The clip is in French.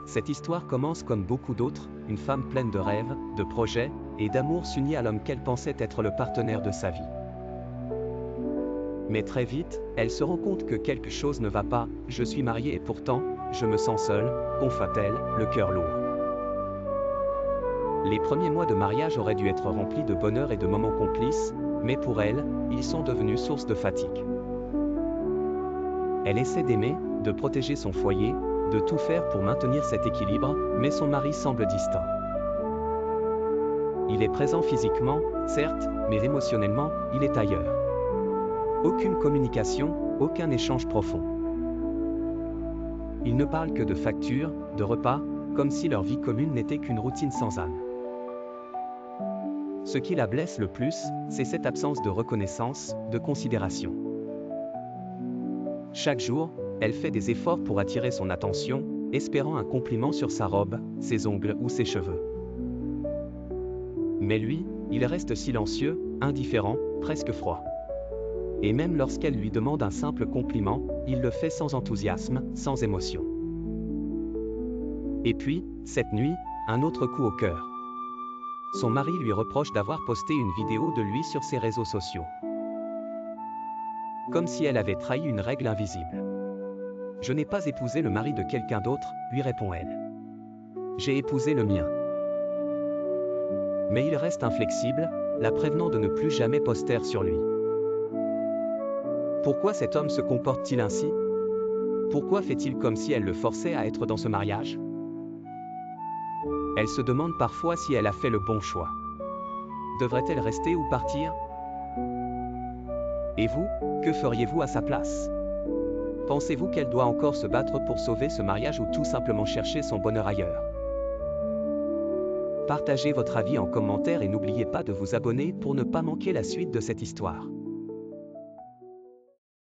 Cette histoire commence comme beaucoup d'autres, une femme pleine de rêves, de projets, et d'amour s'unit à l'homme qu'elle pensait être le partenaire de sa vie. Mais très vite, elle se rend compte que quelque chose ne va pas, « Je suis mariée et pourtant, je me sens seule », confia-t-elle, le cœur lourd. Les premiers mois de mariage auraient dû être remplis de bonheur et de moments complices, mais pour elle, ils sont devenus source de fatigue. Elle essaie d'aimer, de protéger son foyer, de tout faire pour maintenir cet équilibre, mais son mari semble distant. Il est présent physiquement, certes, mais émotionnellement, il est ailleurs. Aucune communication, aucun échange profond. Ils ne parlent que de factures, de repas, comme si leur vie commune n'était qu'une routine sans âme. Ce qui la blesse le plus, c'est cette absence de reconnaissance, de considération. Chaque jour, elle fait des efforts pour attirer son attention, espérant un compliment sur sa robe, ses ongles ou ses cheveux. Mais lui, il reste silencieux, indifférent, presque froid. Et même lorsqu'elle lui demande un simple compliment, il le fait sans enthousiasme, sans émotion. Et puis, cette nuit, un autre coup au cœur. Son mari lui reproche d'avoir posté une vidéo de lui sur ses réseaux sociaux. Comme si elle avait trahi une règle invisible. « Je n'ai pas épousé le mari de quelqu'un d'autre », lui répond-elle. « J'ai épousé le mien. » Mais il reste inflexible, la prévenant de ne plus jamais poster sur lui. Pourquoi cet homme se comporte-t-il ainsi? Pourquoi fait-il comme si elle le forçait à être dans ce mariage? Elle se demande parfois si elle a fait le bon choix. Devrait-elle rester ou partir? Et vous, que feriez-vous à sa place? Pensez-vous qu'elle doit encore se battre pour sauver ce mariage ou tout simplement chercher son bonheur ailleurs? Partagez votre avis en commentaire et n'oubliez pas de vous abonner pour ne pas manquer la suite de cette histoire.